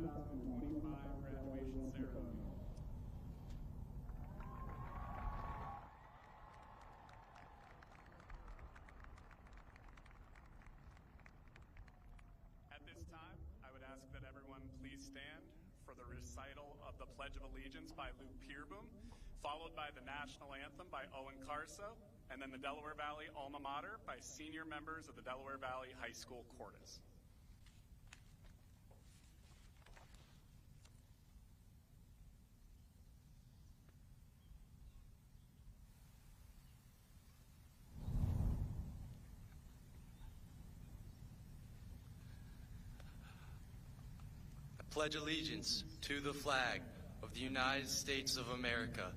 2025 graduation ceremony. At this time, I would ask that everyone please stand for the recital of the Pledge of Allegiance by Luke Peerboom, followed by the National Anthem by Owen Carso, and then the Delaware Valley Alma Mater by senior members of the Delaware Valley High School Chorus. Pledge allegiance to the flag of the United States of America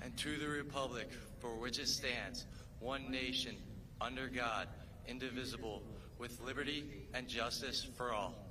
and to the republic for which it stands, one nation, under God, indivisible, with liberty and justice for all.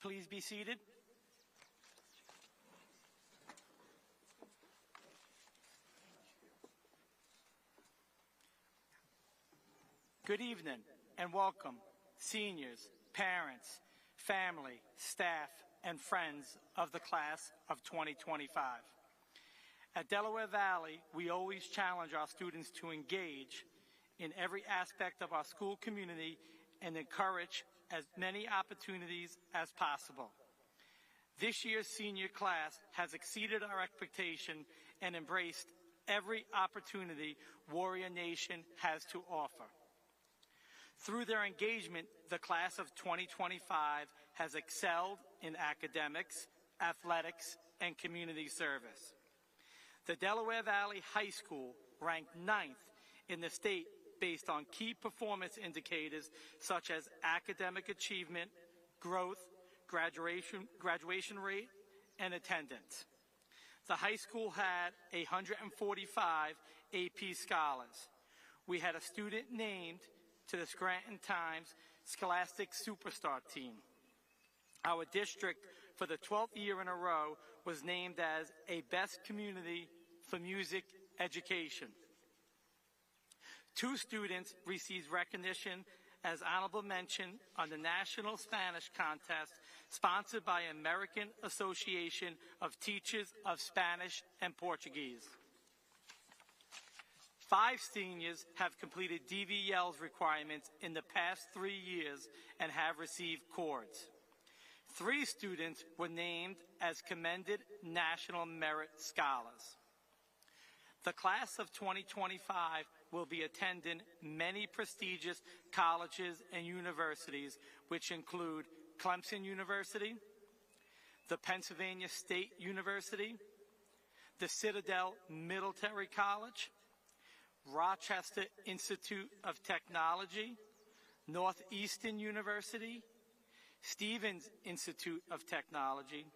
Please be seated. Good evening and welcome, seniors, parents, family, staff, and friends of the class of 2025. At Delaware Valley, we always challenge our students to engage in every aspect of our school community and encourage as many opportunities as possible. This year's senior class has exceeded our expectation and embraced every opportunity Warrior Nation has to offer. Through their engagement, the class of 2025 has excelled in academics, athletics, and community service. The Delaware Valley High School ranked 9th in the state based on key performance indicators such as academic achievement, growth, graduation rate, and attendance. The high school had 145 AP Scholars. We had a student named to the Scranton Times Scholastic Superstar Team. Our district, for the 12th year in a row, was named as a Best Community for Music Education. 2 students received recognition as honorable mention on the National Spanish Contest sponsored by American Association of Teachers of Spanish and Portuguese. 5 seniors have completed DVL's requirements in the past 3 years and have received cords. 3 students were named as Commended National Merit Scholars. The class of 2025 will be attending many prestigious colleges and universities, which include Clemson University, the Pennsylvania State University, the Citadel Military College, Rochester Institute of Technology, Northeastern University, Stevens Institute of Technology,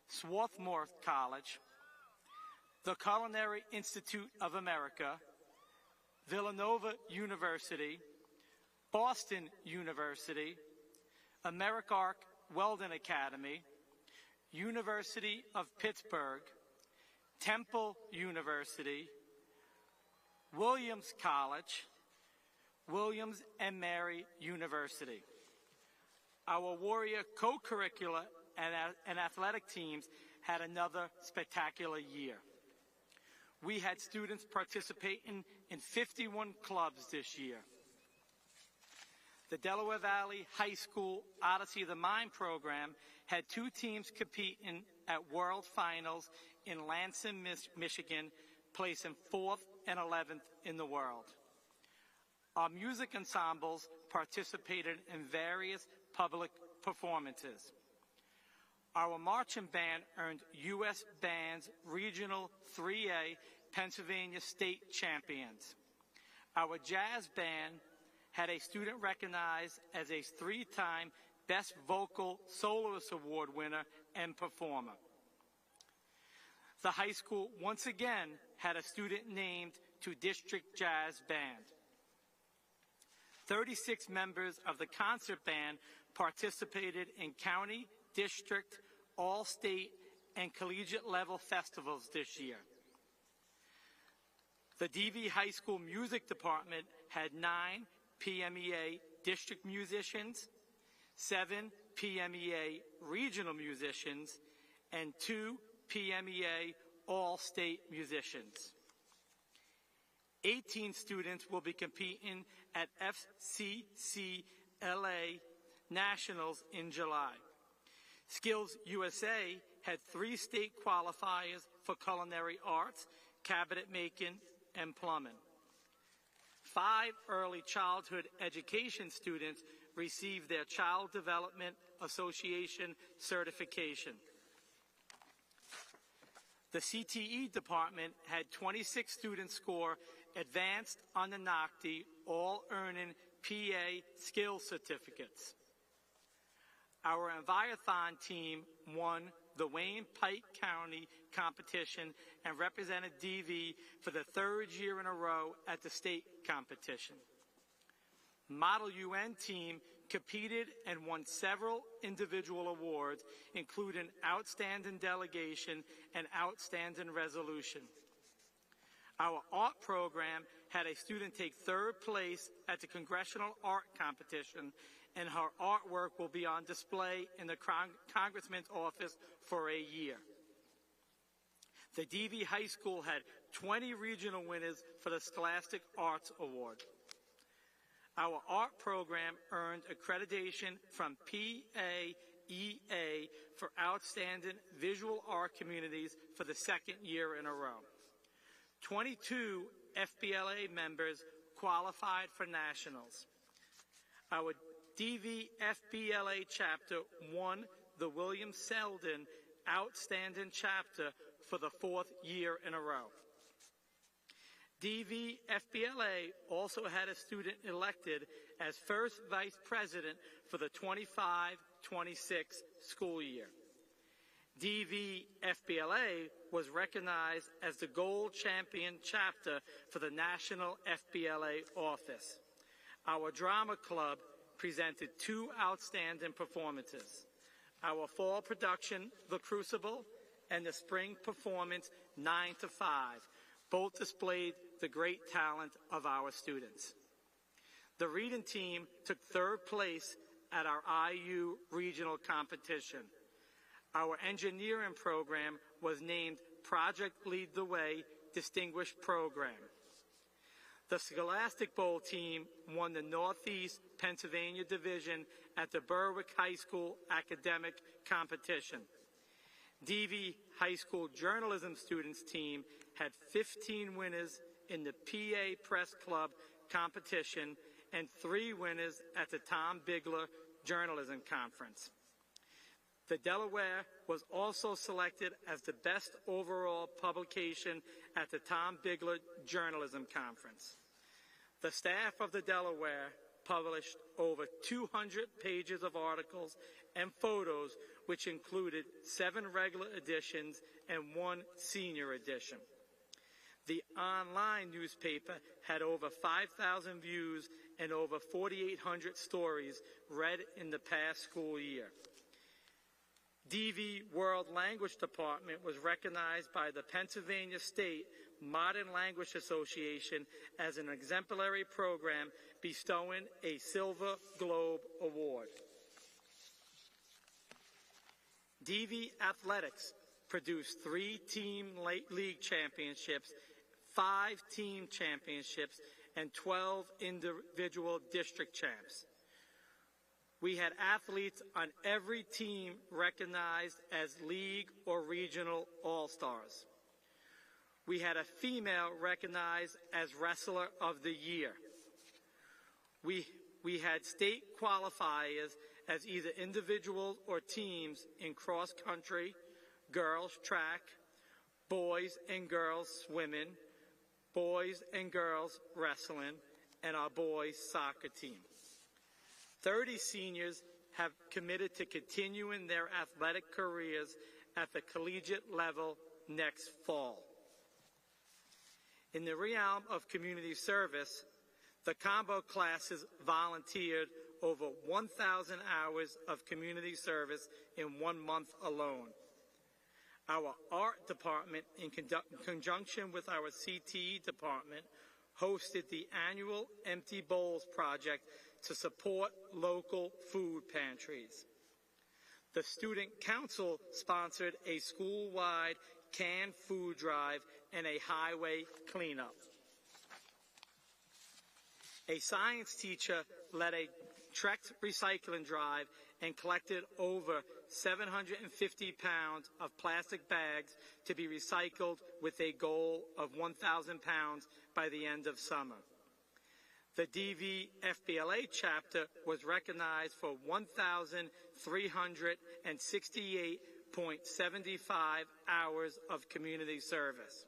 Swarthmore College, the Culinary Institute of America, Villanova University, Boston University, AmeriCark Weldon Academy, University of Pittsburgh, Temple University, Williams College, Williams and Mary University. Our Warrior co-curricular and athletic teams had another spectacular year. We had students participating in 51 clubs this year. The Delaware Valley High School Odyssey of the Mind program had 2 teams competing at World Finals in Lansing, Michigan, placing 4th and 11th in the world. Our music ensembles participated in various public performances. Our marching band earned U.S. Bands Regional 3A Pennsylvania State Champions. Our jazz band had a student recognized as a 3-time Best Vocal Soloist Award winner and performer. The high school once again had a student named to District Jazz Band. 36 members of the concert band participated in county, district, all-state, and collegiate-level festivals this year. The DV High School Music Department had 9 PMEA district musicians, 7 PMEA regional musicians, and 2 PMEA all-state musicians. 18 students will be competing at FCCLA Nationals in July. Skills USA had 3 state qualifiers for culinary arts, cabinet making, and plumbing. 5 early childhood education students received their Child Development Association certification. The CTE department had 26 students score advanced on the NOCTI, all earning PA skill certificates. Our Enviathon team won the Wayne Pike County competition and represented DV for the 3rd year in a row at the state competition. Model UN team competed and won several individual awards, including Outstanding Delegation and Outstanding Resolution. Our art program had a student take 3rd place at the Congressional Art Competition, and her artwork will be on display in the Congressman's office for a year. The DV High School had 20 regional winners for the Scholastic Arts Award. Our art program earned accreditation from PAEA for Outstanding Visual Art Communities for the 2nd year in a row. 22 FBLA members qualified for nationals. Our DV FBLA chapter won the William Selden Outstanding Chapter for the 4th year in a row. DV FBLA also had a student elected as first vice president for the 25-26 school year. DV-FBLA was recognized as the gold champion chapter for the National FBLA office. Our drama club presented 2 outstanding performances. Our fall production, The Crucible, and the spring performance, 9 to 5, both displayed the great talent of our students. The reading team took 3rd place at our IU regional competition. Our engineering program was named Project Lead the Way Distinguished Program. The Scholastic Bowl team won the Northeast Pennsylvania Division at the Berwick High School Academic Competition. DV High School Journalism Students team had 15 winners in the PA Press Club competition and 3 winners at the Tom Bigler Journalism Conference. The Delaware was also selected as the best overall publication at the Tom Bigler Journalism Conference. The staff of the Delaware published over 200 pages of articles and photos, which included 7 regular editions and 1 senior edition. The online newspaper had over 5,000 views and over 4,800 stories read in the past school year. DV World Language Department was recognized by the Pennsylvania State Modern Language Association as an exemplary program, bestowing a Silver Globe Award. DV Athletics produced 3 team league championships, 5 team championships, and 12 individual district champs. We had athletes on every team recognized as league or regional all-stars. We had a female recognized as Wrestler of the Year. We had state qualifiers as either individuals or teams in cross-country, girls track, boys and girls swimming, boys and girls wrestling, and our boys soccer team. 30 seniors have committed to continuing their athletic careers at the collegiate level next fall. In the realm of community service, the combo classes volunteered over 1,000 hours of community service in 1 month alone. Our art department, in conjunction with our CTE department, hosted the annual Empty Bowls project to support local food pantries. The Student Council sponsored a school-wide canned food drive and a highway cleanup. A science teacher led a Trex recycling drive and collected over 750 pounds of plastic bags to be recycled with a goal of 1,000 pounds by the end of summer. The DV FBLA chapter was recognized for 1,368.75 hours of community service.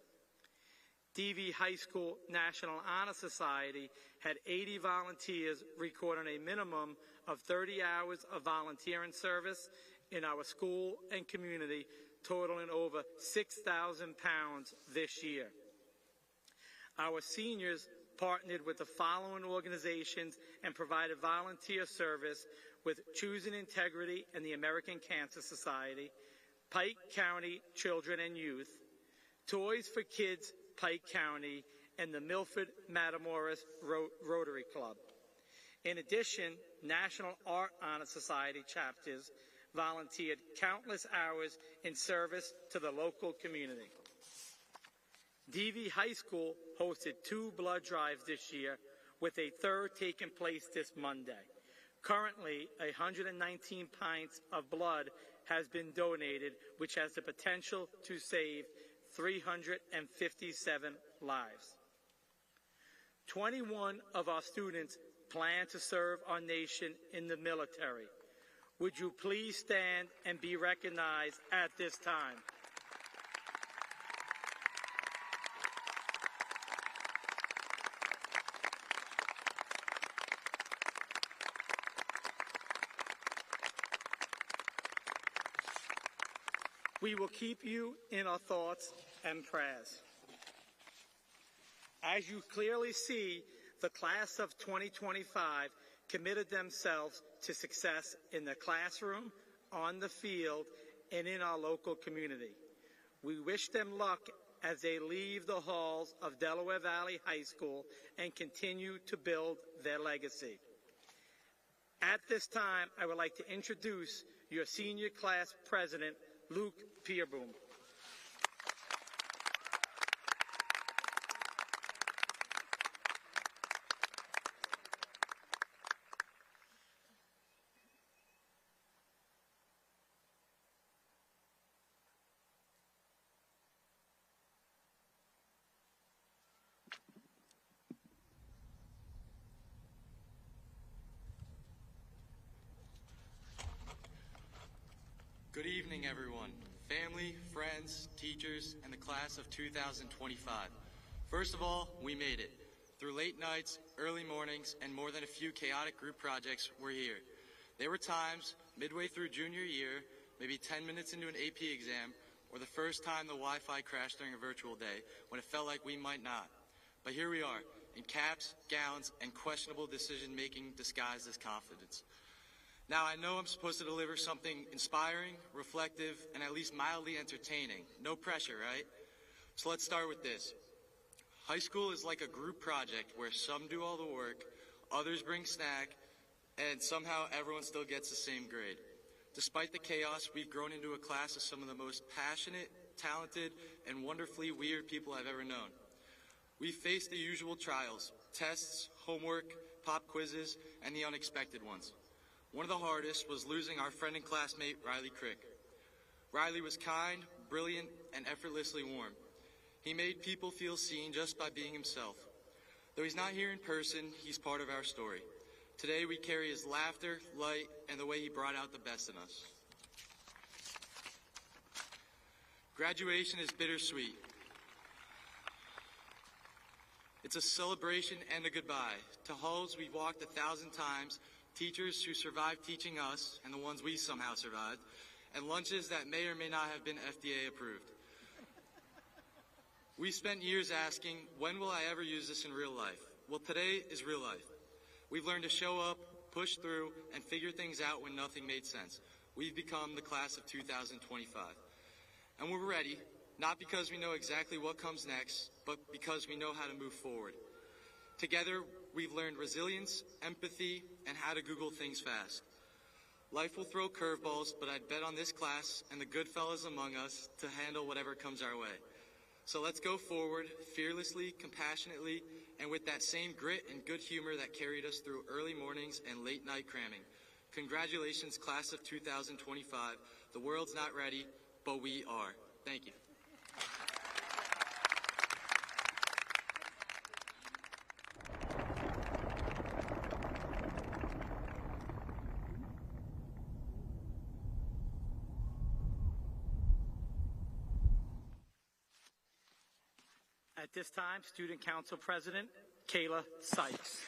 DV High School National Honor Society had 80 volunteers recording a minimum of 30 hours of volunteering service in our school and community, totaling over 6,000 pounds this year. Our seniors partnered with the following organizations and provided volunteer service with Choosing Integrity and the American Cancer Society, Pike County Children and Youth, Toys for Kids Pike County, and the Milford Matamoros Rotary Club. In addition, National Art Honor Society chapters volunteered countless hours in service to the local community. DV High School hosted 2 blood drives this year, with a 3rd taking place this Monday. Currently, 119 pints of blood has been donated, which has the potential to save 357 lives. 21 of our students plan to serve our nation in the military. Would you please stand and be recognized at this time? We will keep you in our thoughts and prayers. As you clearly see, the class of 2025 committed themselves to success in the classroom, on the field, and in our local community. We wish them luck as they leave the halls of Delaware Valley High School and continue to build their legacy. At this time, I would like to introduce your senior class president, Luke Peerboom. Good evening, everyone. Family, friends, teachers, and the class of 2025. First of all, we made it. Through late nights, early mornings, and more than a few chaotic group projects, we're here. There were times, midway through junior year, maybe 10 minutes into an AP exam, or the first time the Wi-Fi crashed during a virtual day, when it felt like we might not. But here we are, in caps, gowns, and questionable decision-making disguised as confidence. Now, I know I'm supposed to deliver something inspiring, reflective, and at least mildly entertaining. No pressure, right? So let's start with this. High school is like a group project where some do all the work, others bring snack, and somehow everyone still gets the same grade. Despite the chaos, we've grown into a class of some of the most passionate, talented, and wonderfully weird people I've ever known. We've faced the usual trials, tests, homework, pop quizzes, and the unexpected ones. One of the hardest was losing our friend and classmate, Riley Crick. Riley was kind, brilliant, and effortlessly warm. He made people feel seen just by being himself. Though he's not here in person, he's part of our story. Today we carry his laughter, light, and the way he brought out the best in us. Graduation is bittersweet. It's a celebration and a goodbye. To halls we've walked 1,000 times, teachers who survived teaching us, and the ones we somehow survived, and lunches that may or may not have been FDA approved. We spent years asking, when will I ever use this in real life? Well, today is real life. We've learned to show up, push through, and figure things out when nothing made sense. We've become the class of 2025. And we're ready, not because we know exactly what comes next, but because we know how to move forward. Together, we've learned resilience, empathy, and how to Google things fast. Life will throw curveballs, but I'd bet on this class and the good fellas among us to handle whatever comes our way. So let's go forward, fearlessly, compassionately, and with that same grit and good humor that carried us through early mornings and late night cramming. Congratulations, class of 2025. The world's not ready, but we are. Thank you. At this time, Student Council President Kayla Sykes.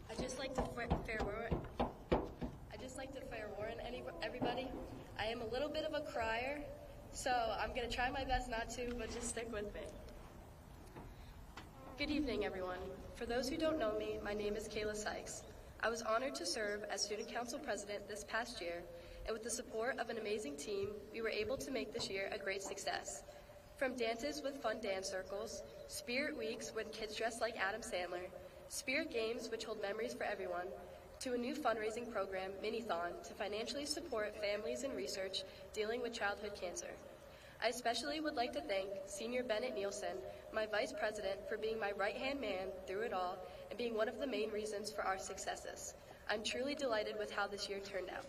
I'd just like to fair warn everybody. I am a little bit of a crier, so I'm going to try my best not to, but just stick with me. Good evening, everyone. For those who don't know me, my name is Kayla Sykes. I was honored to serve as Student Council President this past year, and with the support of an amazing team, we were able to make this year a great success. From dances with fun dance circles, Spirit Weeks when kids dress like Adam Sandler, Spirit Games which hold memories for everyone, to a new fundraising program, Minithon, to financially support families in research dealing with childhood cancer. I especially would like to thank Senior Bennett Nielsen, my Vice President, for being my right-hand man through it all and being one of the main reasons for our successes. I'm truly delighted with how this year turned out.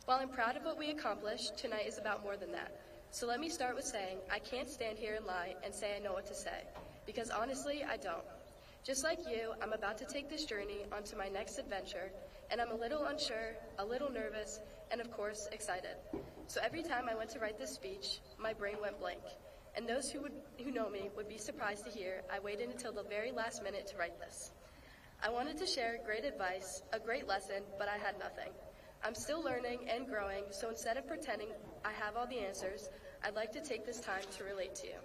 While I'm proud of what we accomplished, tonight is about more than that. So let me start with saying I can't stand here and lie and say I know what to say, because honestly, I don't. Just like you, I'm about to take this journey onto my next adventure, and I'm a little unsure, a little nervous, and of course, excited. So every time I went to write this speech, my brain went blank. And those who know me would be surprised to hear I waited until the very last minute to write this. I wanted to share great advice, a great lesson, but I had nothing. I'm still learning and growing, so instead of pretending I have all the answers, I'd like to take this time to relate to you.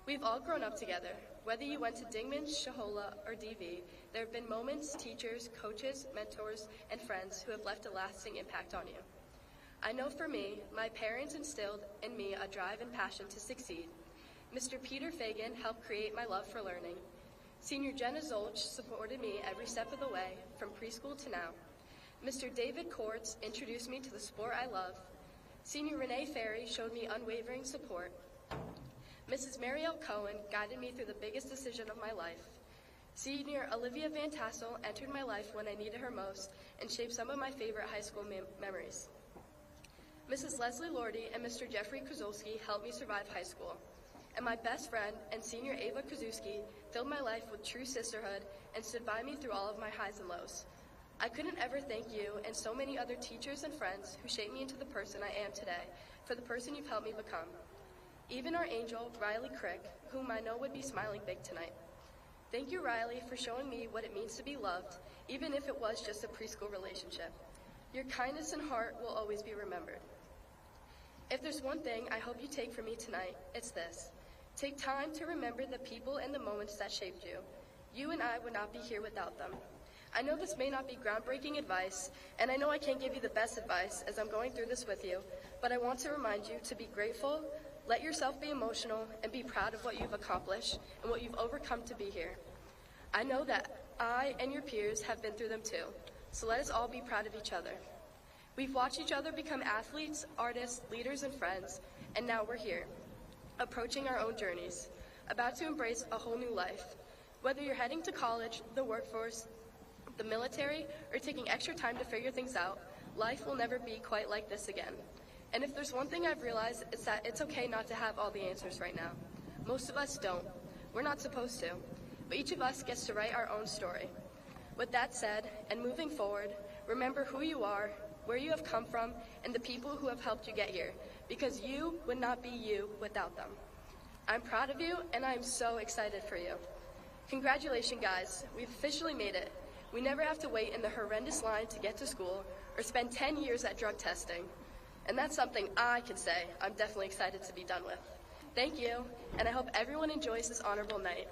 We've all grown up together. Whether you went to Dingman, Shahola, or DV, there have been moments, teachers, coaches, mentors, and friends who have left a lasting impact on you. I know for me, my parents instilled in me a drive and passion to succeed. Mr. Peter Fagan helped create my love for learning. Senior Jenna Zolch supported me every step of the way, from preschool to now. Mr. David Kortz introduced me to the sport I love. Senior Renee Ferry showed me unwavering support. Mrs. Marielle Cohen guided me through the biggest decision of my life. Senior Olivia Van Tassel entered my life when I needed her most and shaped some of my favorite high school memories. Mrs. Leslie Lordy and Mr. Jeffrey Kozolski helped me survive high school. And my best friend and Senior Ava Krasuski filled my life with true sisterhood and stood by me through all of my highs and lows. I couldn't ever thank you and so many other teachers and friends who shaped me into the person I am today, for the person you've helped me become. Even our angel, Riley Crick, whom I know would be smiling big tonight. Thank you, Riley, for showing me what it means to be loved, even if it was just a preschool relationship. Your kindness and heart will always be remembered. If there's one thing I hope you take from me tonight, it's this. Take time to remember the people and the moments that shaped you. You and I would not be here without them. I know this may not be groundbreaking advice, and I know I can't give you the best advice as I'm going through this with you, but I want to remind you to be grateful, let yourself be emotional, and be proud of what you've accomplished and what you've overcome to be here. I know that I and your peers have been through them too, so let us all be proud of each other. We've watched each other become athletes, artists, leaders, and friends, and now we're here, approaching our own journeys, about to embrace a whole new life. Whether you're heading to college, the workforce, the military, or taking extra time to figure things out, life will never be quite like this again. And if there's one thing I've realized, it's that it's okay not to have all the answers right now. Most of us don't. We're not supposed to. But each of us gets to write our own story. With that said, and moving forward, remember who you are, where you have come from, and the people who have helped you get here, because you would not be you without them. I'm proud of you, and I'm so excited for you. Congratulations, guys. We've officially made it. We never have to wait in the horrendous line to get to school or spend 10 years at drug testing. And that's something I can say I'm definitely excited to be done with. Thank you, and I hope everyone enjoys this honorable night.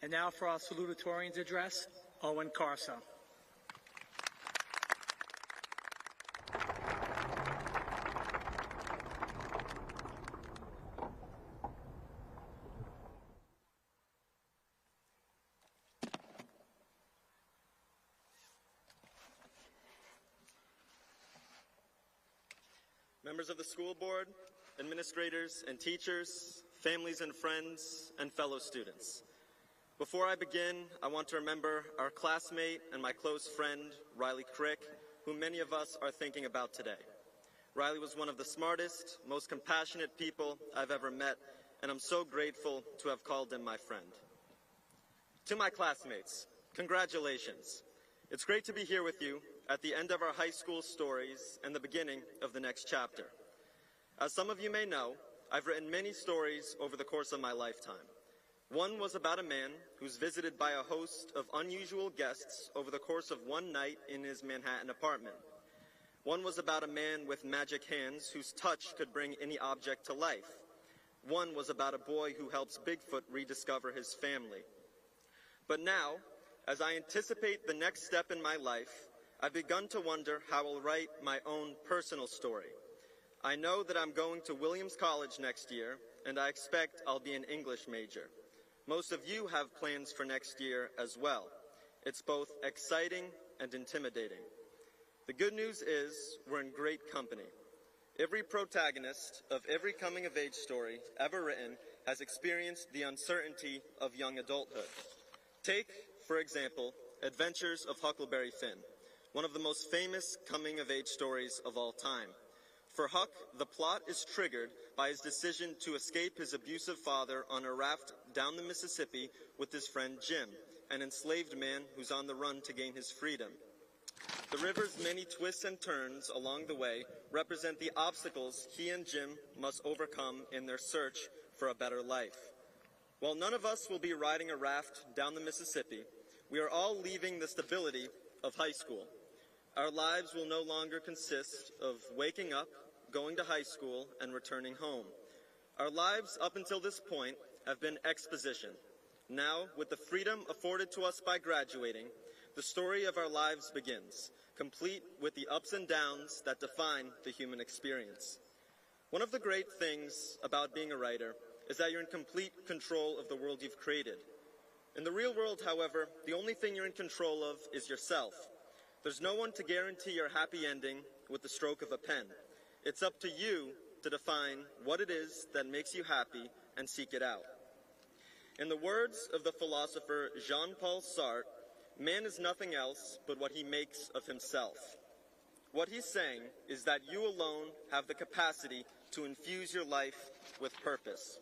And now for our salutatorian's address, Owen Carso. Members of the school board, administrators and teachers, families and friends, and fellow students. Before I begin, I want to remember our classmate and my close friend, Riley Crick, who many of us are thinking about today. Riley was one of the smartest, most compassionate people I've ever met, and I'm so grateful to have called him my friend. To my classmates, congratulations. It's great to be here with you at the end of our high school stories and the beginning of the next chapter. As some of you may know, I've written many stories over the course of my lifetime. One was about a man who's visited by a host of unusual guests over the course of one night in his Manhattan apartment. One was about a man with magic hands whose touch could bring any object to life. One was about a boy who helps Bigfoot rediscover his family. But now, as I anticipate the next step in my life, I've begun to wonder how I'll write my own personal story. I know that I'm going to Williams College next year, and I expect I'll be an English major. Most of you have plans for next year as well. It's both exciting and intimidating. The good news is we're in great company. Every protagonist of every coming-of-age story ever written has experienced the uncertainty of young adulthood. Take, for example, Adventures of Huckleberry Finn, one of the most famous coming-of-age stories of all time. For Huck, the plot is triggered by his decision to escape his abusive father on a raft down the Mississippi with his friend Jim, an enslaved man who's on the run to gain his freedom. The river's many twists and turns along the way represent the obstacles he and Jim must overcome in their search for a better life. While none of us will be riding a raft down the Mississippi, we are all leaving the stability of high school. Our lives will no longer consist of waking up, going to high school, and returning home. Our lives up until this point have been exposition. Now, with the freedom afforded to us by graduating, the story of our lives begins, complete with the ups and downs that define the human experience. One of the great things about being a writer is that you're in complete control of the world you've created. In the real world, however, the only thing you're in control of is yourself. There's no one to guarantee your happy ending with the stroke of a pen. It's up to you to define what it is that makes you happy and seek it out. In the words of the philosopher Jean-Paul Sartre, man is nothing else but what he makes of himself. What he's saying is that you alone have the capacity to infuse your life with purpose.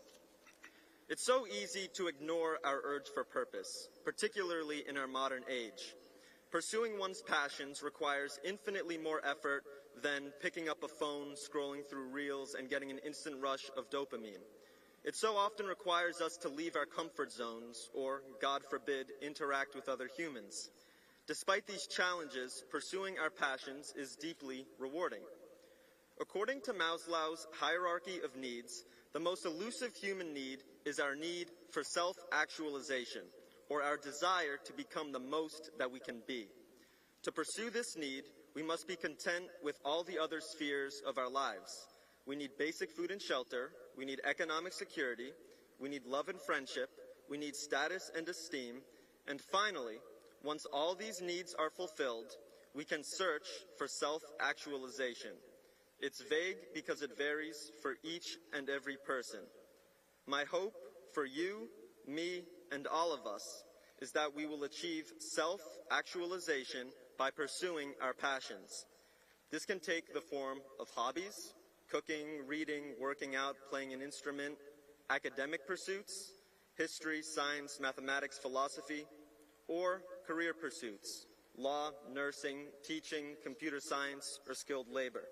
It's so easy to ignore our urge for purpose, particularly in our modern age. Pursuing one's passions requires infinitely more effort than picking up a phone, scrolling through reels, and getting an instant rush of dopamine. It so often requires us to leave our comfort zones or, God forbid, interact with other humans. Despite these challenges, pursuing our passions is deeply rewarding. According to Maslow's hierarchy of needs, the most elusive human need is our need for self-actualization, or our desire to become the most that we can be. To pursue this need, we must be content with all the other spheres of our lives. We need basic food and shelter, we need economic security, we need love and friendship, we need status and esteem, and finally, once all these needs are fulfilled, we can search for self-actualization. It's vague because it varies for each and every person. My hope for you, me, and all of us is that we will achieve self-actualization by pursuing our passions. This can take the form of hobbies, cooking, reading, working out, playing an instrument, academic pursuits, history, science, mathematics, philosophy, or career pursuits, law, nursing, teaching, computer science, or skilled labor.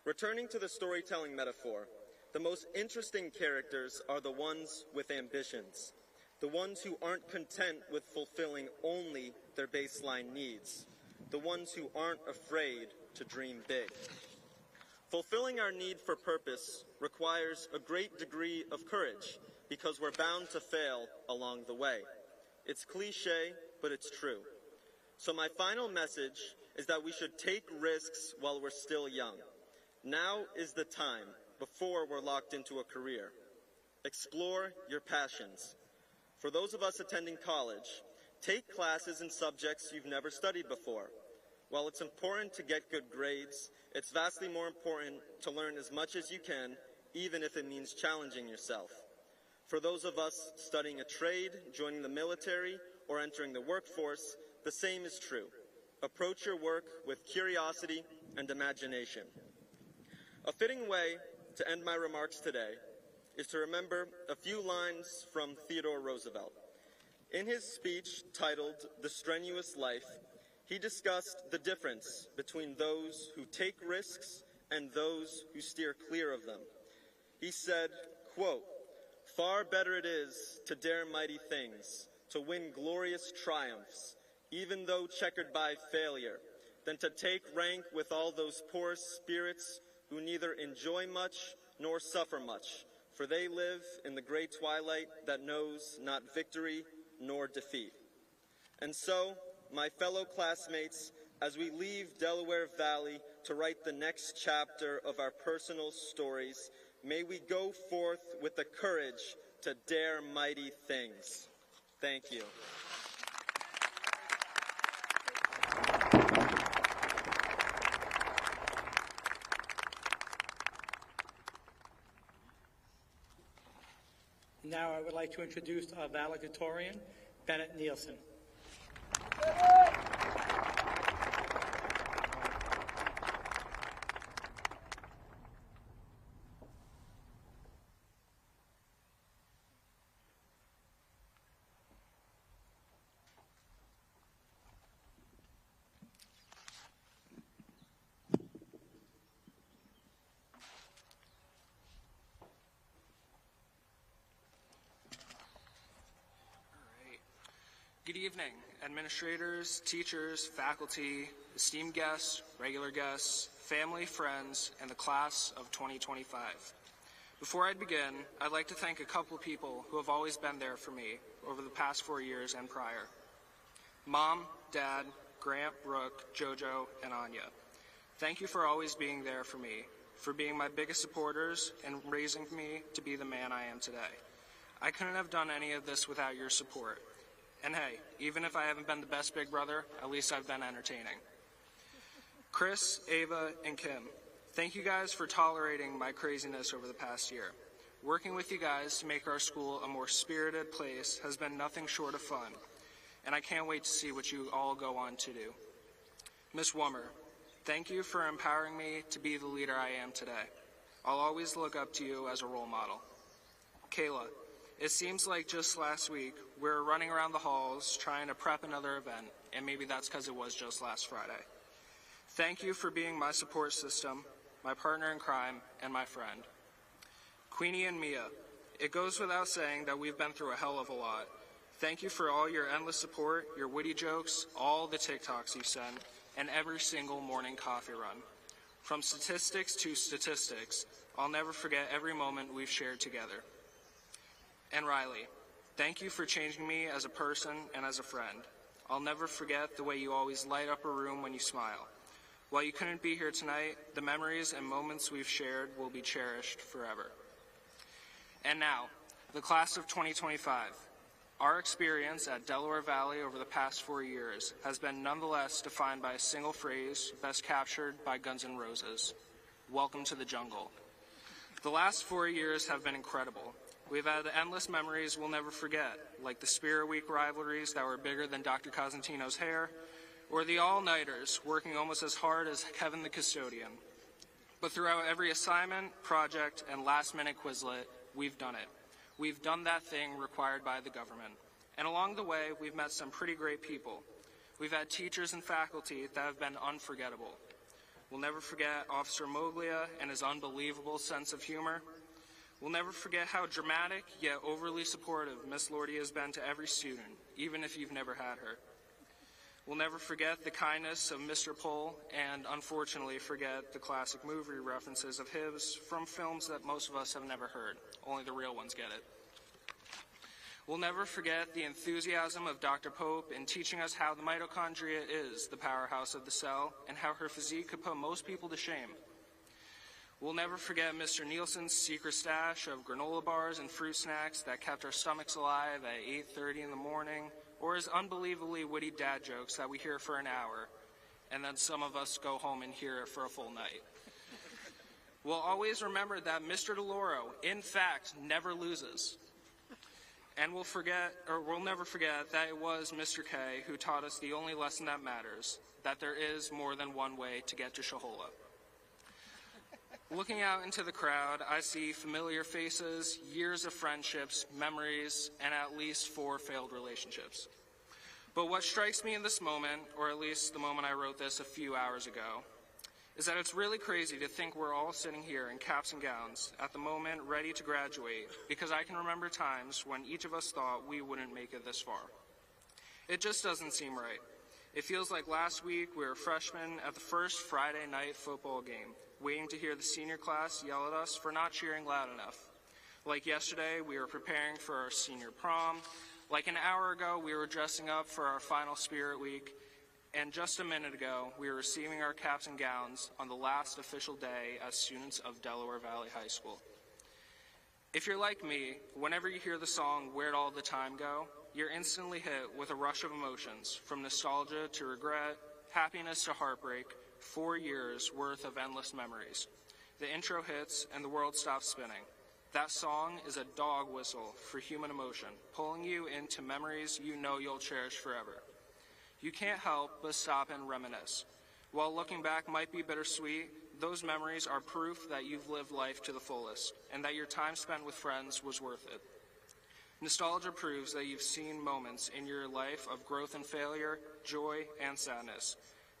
Returning to the storytelling metaphor, the most interesting characters are the ones with ambitions, the ones who aren't content with fulfilling only their baseline needs, the ones who aren't afraid to dream big. Fulfilling our need for purpose requires a great degree of courage because we're bound to fail along the way. It's cliche, but it's true. So my final message is that we should take risks while we're still young. Now is the time, before we're locked into a career. Explore your passions. For those of us attending college, take classes in subjects you've never studied before. While it's important to get good grades, it's vastly more important to learn as much as you can, even if it means challenging yourself. For those of us studying a trade, joining the military, or entering the workforce, the same is true. Approach your work with curiosity and imagination. A fitting way to end my remarks today is to remember a few lines from Theodore Roosevelt. In his speech titled "The Strenuous Life," he discussed the difference between those who take risks and those who steer clear of them. He said, quote, "Far better it is to dare mighty things, to win glorious triumphs, even though checkered by failure, than to take rank with all those poor spirits who neither enjoy much nor suffer much, for they live in the gray twilight that knows not victory nor defeat." And so, my fellow classmates, as we leave Delaware Valley to write the next chapter of our personal stories, may we go forth with the courage to dare mighty things. Thank you. Now I would like to introduce our valedictorian, Bennett Nielsen. Good evening, administrators, teachers, faculty, esteemed guests, regular guests, family, friends, and the class of 2025. Before I begin, I'd like to thank a couple of people who have always been there for me over the past 4 years and prior. Mom, Dad, Grant, Brooke, JoJo, and Anya. Thank you for always being there for me, for being my biggest supporters and raising me to be the man I am today. I couldn't have done any of this without your support. And hey, even if I haven't been the best big brother, at least I've been entertaining. Chris, Ava, and Kim, thank you guys for tolerating my craziness over the past year. Working with you guys to make our school a more spirited place has been nothing short of fun, and I can't wait to see what you all go on to do. Miss Wummer, thank you for empowering me to be the leader I am today. I'll always look up to you as a role model. Kayla, it seems like just last week, we were running around the halls trying to prep another event, and maybe that's because it was just last Friday. Thank you for being my support system, my partner in crime, and my friend. Queenie and Mia, it goes without saying that we've been through a hell of a lot. Thank you for all your endless support, your witty jokes, all the TikToks you send, and every single morning coffee run. From statistics to statistics, I'll never forget every moment we've shared together. And Riley, thank you for changing me as a person and as a friend. I'll never forget the way you always light up a room when you smile. While you couldn't be here tonight, the memories and moments we've shared will be cherished forever. And now, the class of 2025. Our experience at Delaware Valley over the past 4 years has been nonetheless defined by a single phrase best captured by Guns N' Roses. Welcome to the jungle. The last 4 years have been incredible. We've had endless memories we'll never forget, like the Spirit Week rivalries that were bigger than Dr. Cosentino's hair, or the all-nighters working almost as hard as Kevin the custodian. But throughout every assignment, project, and last-minute Quizlet, we've done it. We've done that thing required by the government. And along the way, we've met some pretty great people. We've had teachers and faculty that have been unforgettable. We'll never forget Officer Moglia and his unbelievable sense of humor. We'll never forget how dramatic yet overly supportive Miss Lordy has been to every student, even if you've never had her. We'll never forget the kindness of Mr. Pohl and, unfortunately, forget the classic movie references of his from films that most of us have never heard. Only the real ones get it. We'll never forget the enthusiasm of Dr. Pope in teaching us how the mitochondria is the powerhouse of the cell and how her physique could put most people to shame. We'll never forget Mr. Nielsen's secret stash of granola bars and fruit snacks that kept our stomachs alive at 8:30 in the morning, or his unbelievably witty dad jokes that we hear for an hour, and then some of us go home and hear it for a full night. We'll always remember that Mr. DeLauro, in fact, never loses. And we'll never forget that it was Mr. K who taught us the only lesson that matters, that there is more than one way to get to Shahola. Looking out into the crowd, I see familiar faces, years of friendships, memories, and at least 4 failed relationships. But what strikes me in this moment, or at least the moment I wrote this a few hours ago, is that it's really crazy to think we're all sitting here in caps and gowns at the moment ready to graduate, because I can remember times when each of us thought we wouldn't make it this far. It just doesn't seem right. It feels like last week we were freshmen at the first Friday night football game, waiting to hear the senior class yell at us for not cheering loud enough. Like yesterday, we were preparing for our senior prom. Like an hour ago, we were dressing up for our final Spirit Week. And just a minute ago, we were receiving our caps and gowns on the last official day as students of Delaware Valley High School. If you're like me, whenever you hear the song Where'd All the Time Go, you're instantly hit with a rush of emotions, from nostalgia to regret, happiness to heartbreak, 4 years worth of endless memories. The intro hits and the world stops spinning. That song is a dog whistle for human emotion, pulling you into memories you know you'll cherish forever. You can't help but stop and reminisce. While looking back might be bittersweet, those memories are proof that you've lived life to the fullest and that your time spent with friends was worth it. Nostalgia proves that you've seen moments in your life of growth and failure, joy and sadness.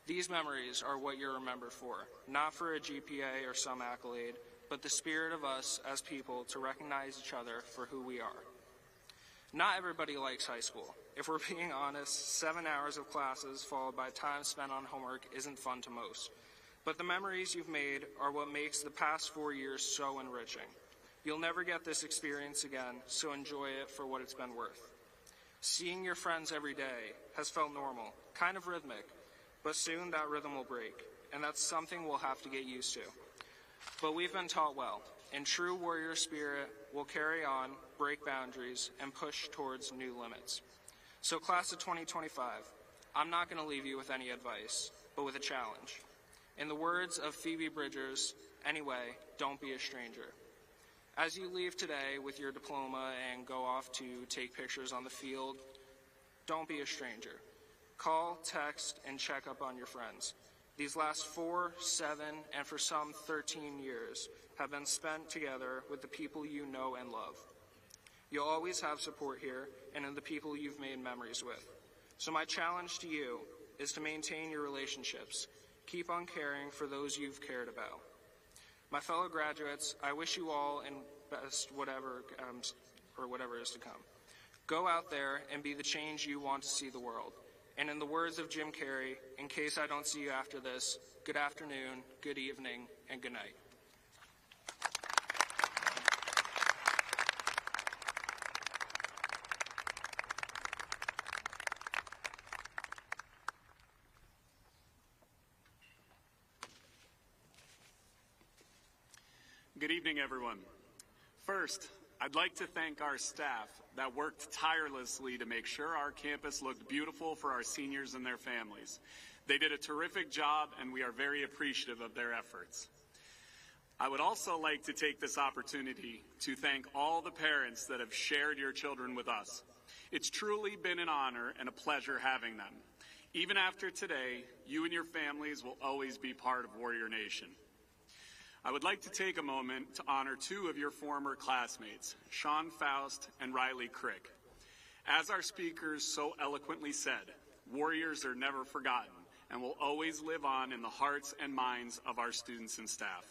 These memories are what you're remembered for, not for a GPA or some accolade, but the spirit of us as people to recognize each other for who we are. Not everybody likes high school. If we're being honest, 7 hours of classes followed by time spent on homework isn't fun to most. But the memories you've made are what makes the past 4 years so enriching. You'll never get this experience again, so enjoy it for what it's been worth. Seeing your friends every day has felt normal, kind of rhythmic, but soon that rhythm will break, and that's something we'll have to get used to. But we've been taught well. In true warrior spirit, we'll carry on, break boundaries, and push towards new limits. So class of 2025, I'm not going to leave you with any advice, but with a challenge. In the words of Phoebe Bridgers, anyway, don't be a stranger. As you leave today with your diploma and go off to take pictures on the field, don't be a stranger. Call, text, and check up on your friends. These last 4, 7, and for some 13 years have been spent together with the people you know and love. You'll always have support here and in the people you've made memories with. So my challenge to you is to maintain your relationships. Keep on caring for those you've cared about. My fellow graduates, I wish you all in best whatever is to come. Go out there and be the change you want to see the world. And in the words of Jim Carrey, in case I don't see you after this, good afternoon, good evening, and good night. Good evening, everyone. First, I'd like to thank our staff that worked tirelessly to make sure our campus looked beautiful for our seniors and their families. They did a terrific job, and we are very appreciative of their efforts. I would also like to take this opportunity to thank all the parents that have shared your children with us. It's truly been an honor and a pleasure having them. Even after today, you and your families will always be part of Warrior Nation. I would like to take a moment to honor 2 of your former classmates, Sean Faust and Riley Crick. As our speakers so eloquently said, warriors are never forgotten and will always live on in the hearts and minds of our students and staff.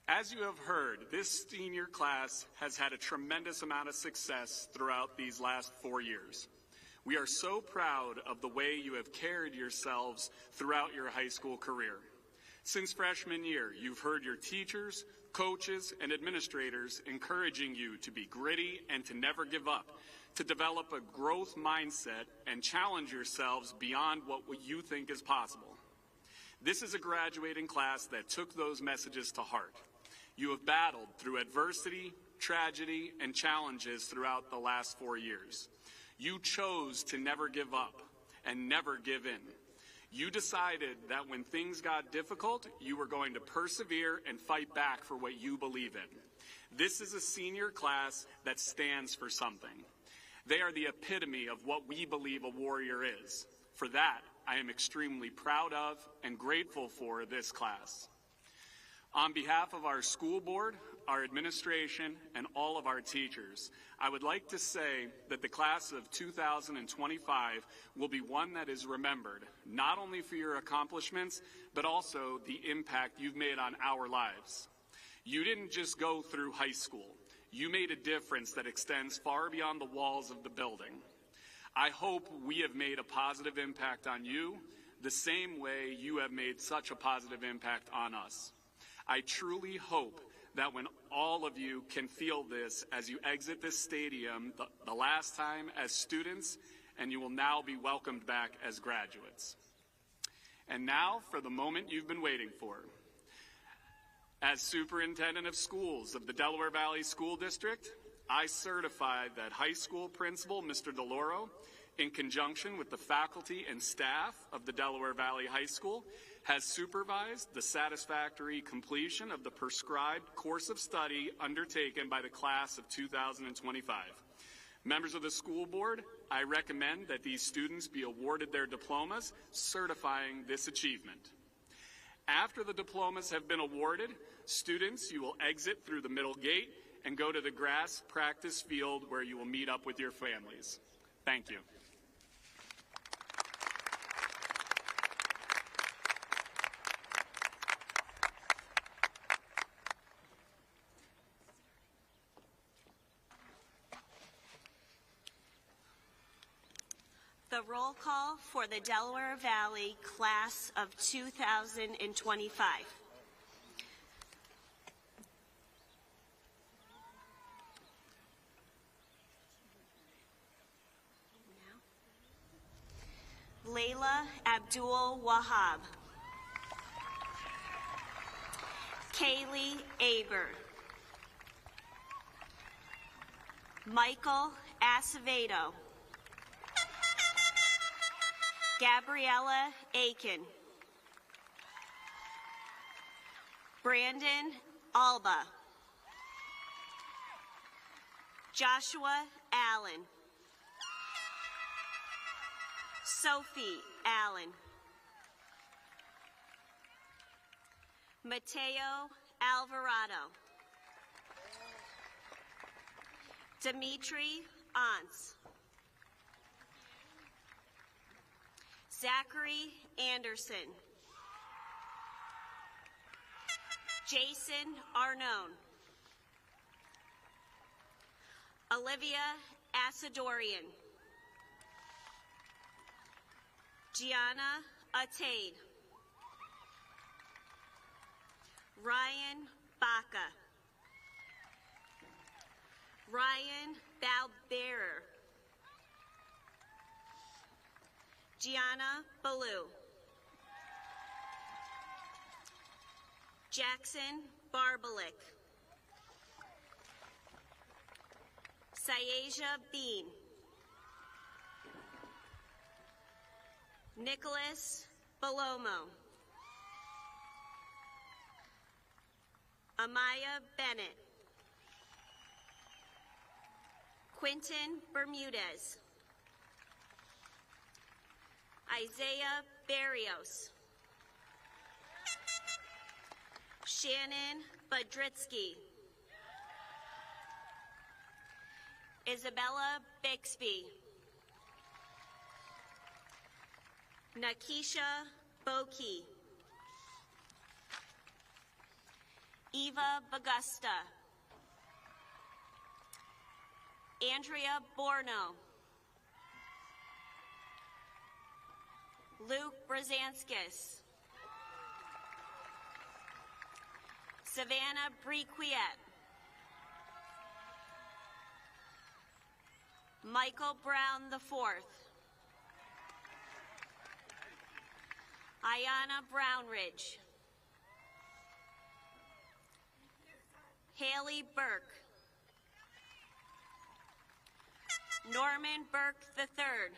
As you have heard, this senior class has had a tremendous amount of success throughout these last 4 years. We are so proud of the way you have carried yourselves throughout your high school career. Since freshman year, you've heard your teachers, coaches, and administrators encouraging you to be gritty and to never give up, to develop a growth mindset and challenge yourselves beyond what you think is possible. This is a graduating class that took those messages to heart. You have battled through adversity, tragedy, and challenges throughout the last 4 years. You chose to never give up and never give in. You decided that when things got difficult, you were going to persevere and fight back for what you believe in. This is a senior class that stands for something. They are the epitome of what we believe a warrior is. For that, I am extremely proud of and grateful for this class. On behalf of our school board, our administration, and all of our teachers, I would like to say that the class of 2025 will be one that is remembered, not only for your accomplishments, but also the impact you've made on our lives. You didn't just go through high school. You made a difference that extends far beyond the walls of the building. I hope we have made a positive impact on you, the same way you have made such a positive impact on us. I truly hope that when all of you can feel this as you exit this stadium the last time as students, and you will now be welcomed back as graduates. And now for the moment you've been waiting for. As Superintendent of Schools of the Delaware Valley School District, I certify that High School Principal Mr. DeLauro, in conjunction with the faculty and staff of the Delaware Valley High School, has supervised the satisfactory completion of the prescribed course of study undertaken by the class of 2025. Members of the school board, I recommend that these students be awarded their diplomas certifying this achievement. After the diplomas have been awarded, students, you will exit through the middle gate and go to the grass practice field where you will meet up with your families. Thank you. The roll call for the Delaware Valley class of 2025. Layla Abdul Wahab. Kaylee Aber. Michael Acevedo. Gabriella Aiken. Brandon Alba. Joshua Allen. Sophie Allen. Mateo Alvarado. Dimitri Ants. Zachary Anderson. Jason Arnone. Olivia Asadorian. Gianna Atade. Ryan Baca. Ryan Balbearer. Gianna Ballou. Jackson Barbalick. Syasia Bean. Nicholas Balomo. Amaya Bennett. Quentin Bermudez. Isaiah Barrios. Shannon Budritsky. Isabella Bixby. Nakisha Boki. Eva Bagusta. Andrea Borno. Luke Brzezinskis. Savannah Briquiet. Michael Brown IV. Ayana Brownridge. Haley Burke. Norman Burke III.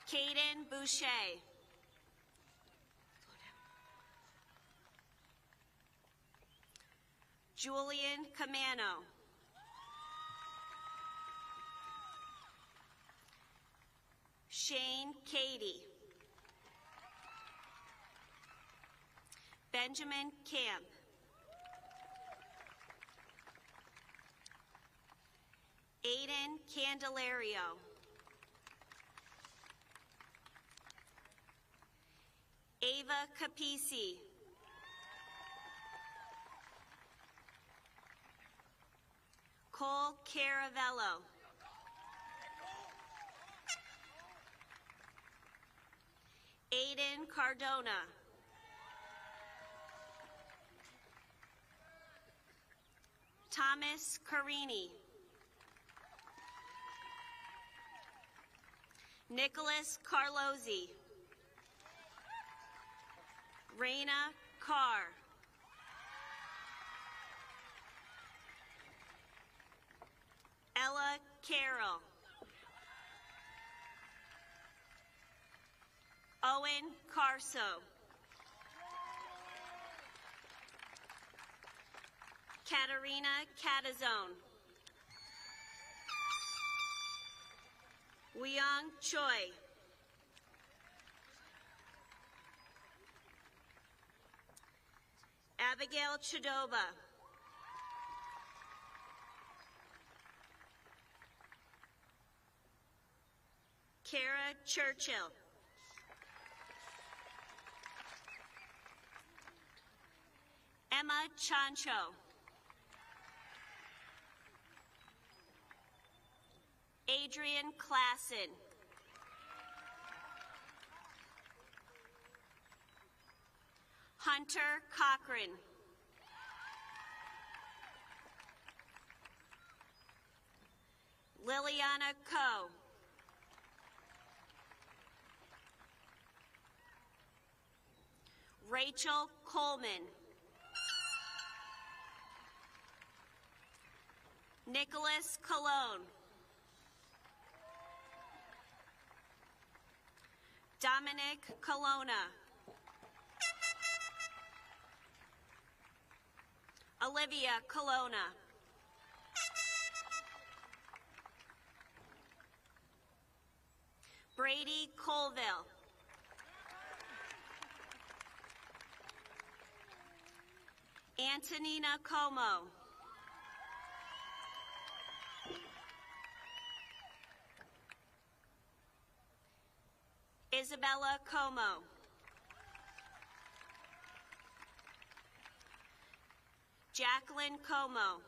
Caden Boucher. Julian Camano. Shane Cady. Benjamin Camp. Aiden Candelario. Ava Capisi. Cole Caravello. Aiden Cardona. Thomas Carini. Nicholas Carlozzi. Raina Carr. Ella Carroll. Owen Carso. Katarina Catazone. Weong Choi. Abigail Chidoba. Kara Churchill. Emma Chancho. Adrian Klassen. Hunter Cochran. Liliana Coe. Rachel Coleman. Nicholas Colon. Dominic Colonna. Olivia Colonna. Brady Colville. Antonina Como. Isabella Como. Jacqueline Como.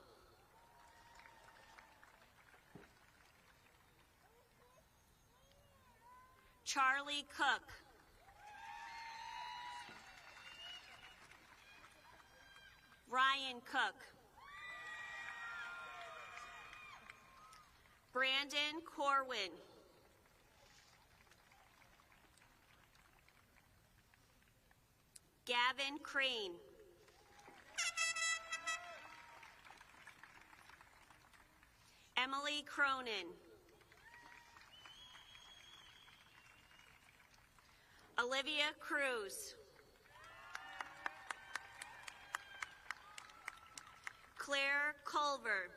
Charlie Cook. Ryan Cook. Brandon Corwin. Gavin Crane. Emily Cronin. Olivia Cruz. Claire Culver.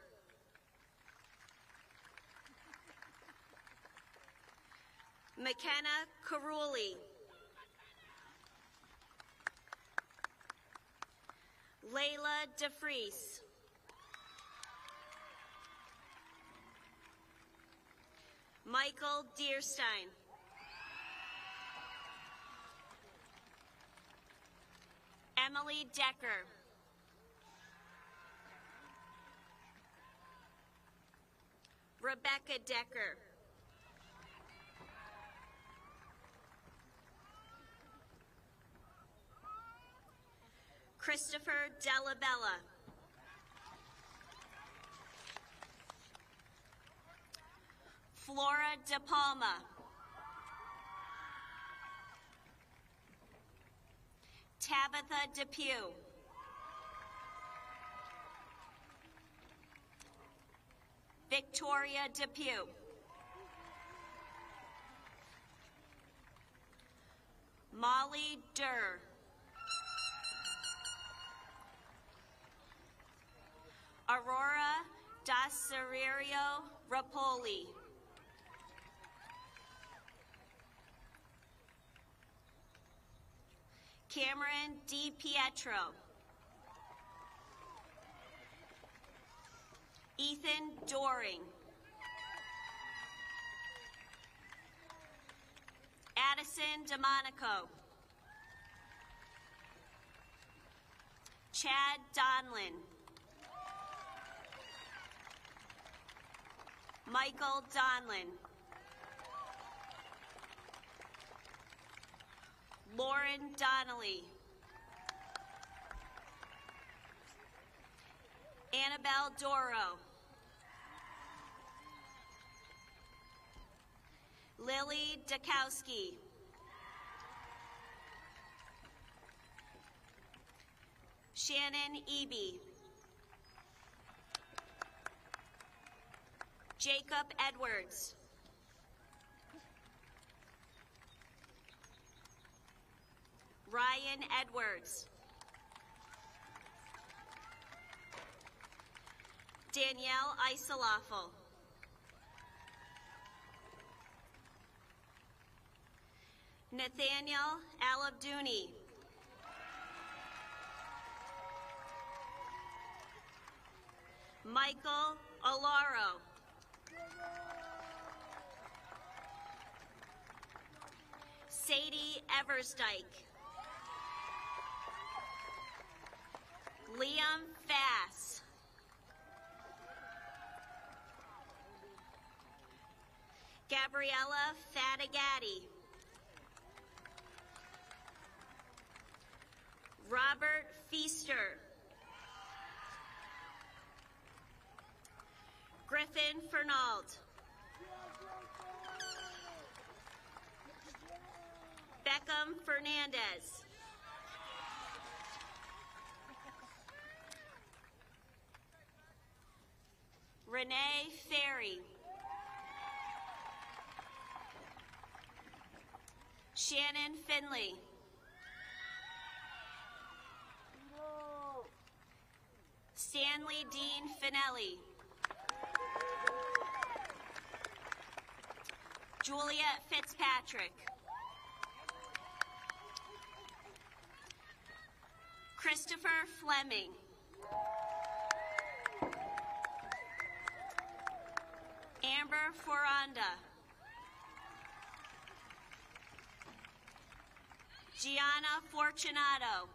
McKenna Caruli. Layla DeFries. Michael Deerstein. Emily Decker. Rebecca Decker. Christopher Delabella. Flora De Palma. Tabitha Depew. Victoria Depew. Molly Durr. Aurora Dacerio Rapoli. Cameron D. Pietro. Ethan Doring. Addison DeMonico. Chad Donlin. Michael Donlin. Lauren Donnelly. Annabelle Doro. Lily Dukowski. Shannon Eby. Jacob Edwards. Ryan Edwards. Danielle Isolafel. Nathaniel Alabduni. Michael Olaro. Sadie Eversdyke. Liam Fass. Gabriella Fatigatti. Robert Feaster. Griffin Fernald. Beckham Fernandez. Renee Ferry. Shannon Finley. Stanley Dean Finelli. Juliet Fitzpatrick. Christopher Fleming. Amber Foranda. Gianna Fortunato.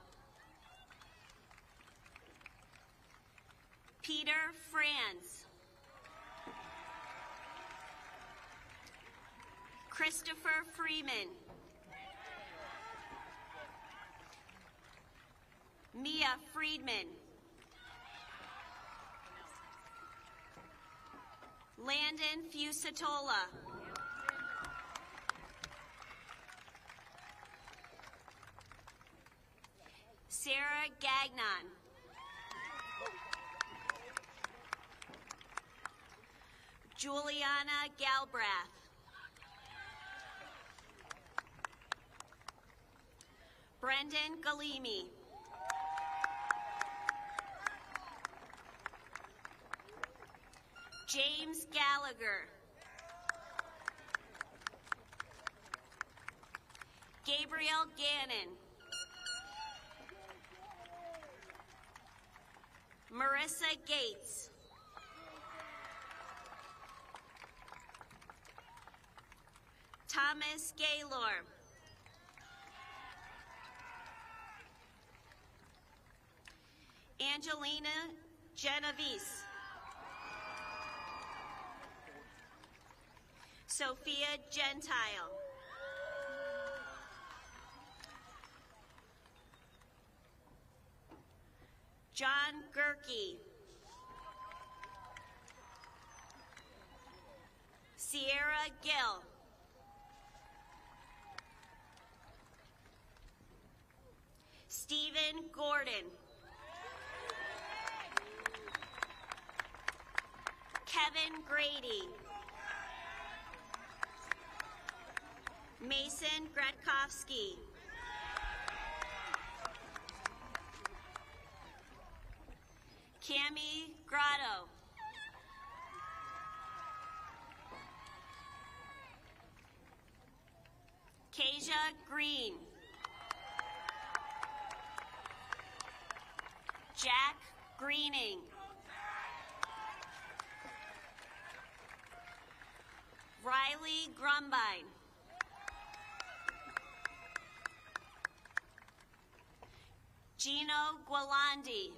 Peter Franz. Christopher Freeman. Mia Friedman. Landon Fusatola. Sarah Gagnon. Juliana Galbraith. Brendan Galimi. James Gallagher. Gabriel Gannon. Marissa Gates. Thomas Gaylor. Angelina Genovese. Sophia Gentile. John Gerke. Sierra Gill. Stephen Gordon. Kevin Grady. Mason Gretkowski. Cami Grotto. Kasia Green. Jack Greening. Riley Grumbine. Gino Gualandi.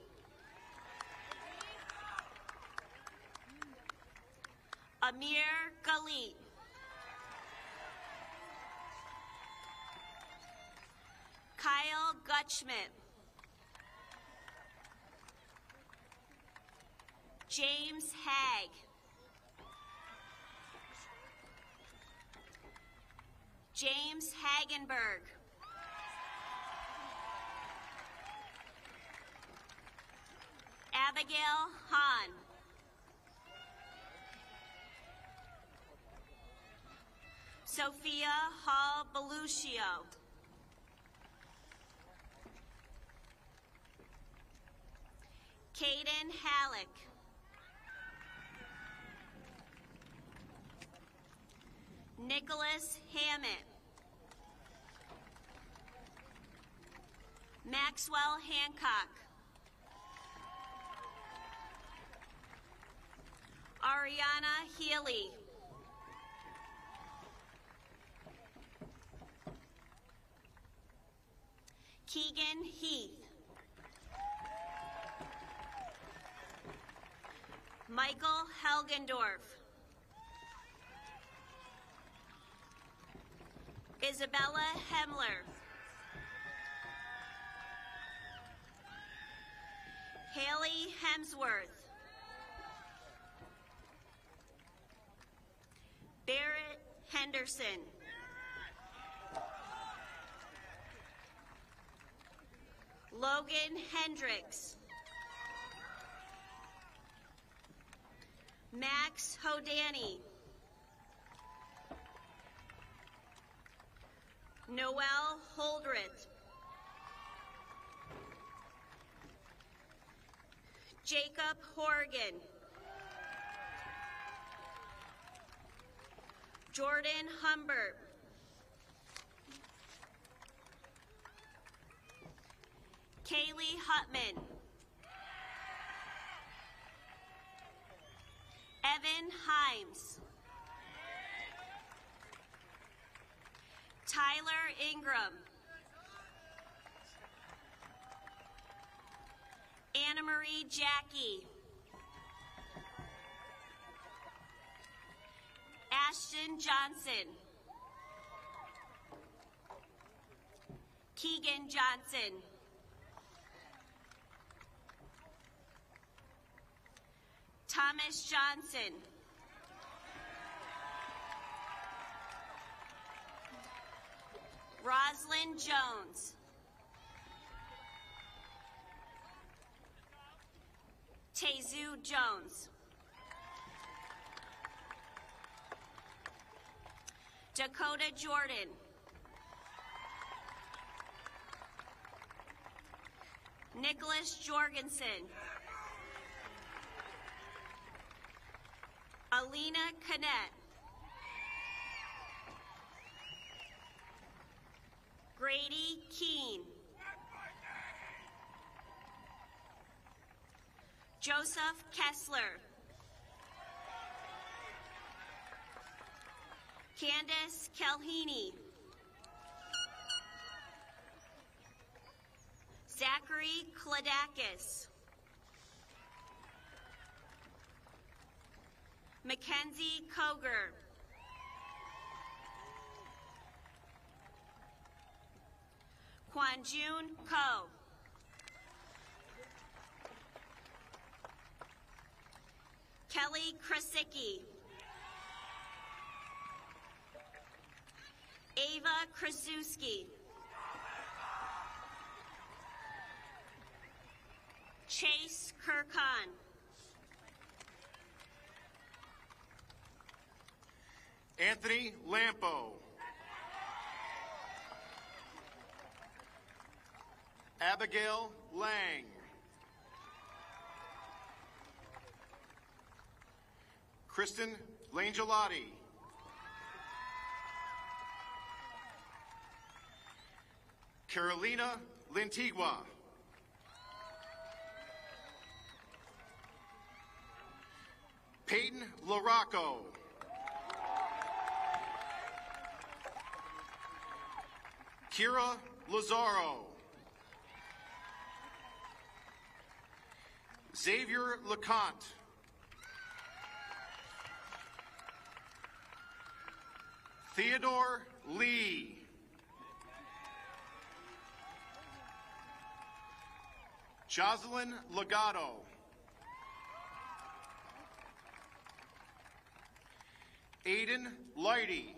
Amir Galit. Kyle Gutschmidt. James Hagg. James Hagenberg. Abigail Hahn. Sophia Hall Beluccio. Pollock. Nicholas Hammett. Maxwell Hancock. Ariana Healy. Keegan Heath. Michael Helgendorf. Isabella Hemler. Haley Hemsworth. Barrett Henderson. Logan Hendricks. Max Hodani. Noel Holdred. Jacob Horgan. Jordan Humbert. Kaylee Hutman. Evan Himes. Tyler Ingram. Anna Marie Jackie. Ashton Johnson. Keegan Johnson. Thomas Johnson. Roslyn Jones. Tezu Jones. Dakota Jordan. Nicholas Jorgensen. Alina Canet. Grady Keene. Joseph Kessler. Candace Kelhini. Zachary Kladakis. Mackenzie Koger. Kwanjun Ko. Kelly Krasicki. Ava Krasuski. Chase Kirkhan. Anthony Lampo. Abigail Lang. Kristen Langelotti. Carolina Lintigua. Peyton Larocco. Kira Lazaro. Xavier LeConte. Theodore Lee. Jocelyn Legato. Aiden Lighty.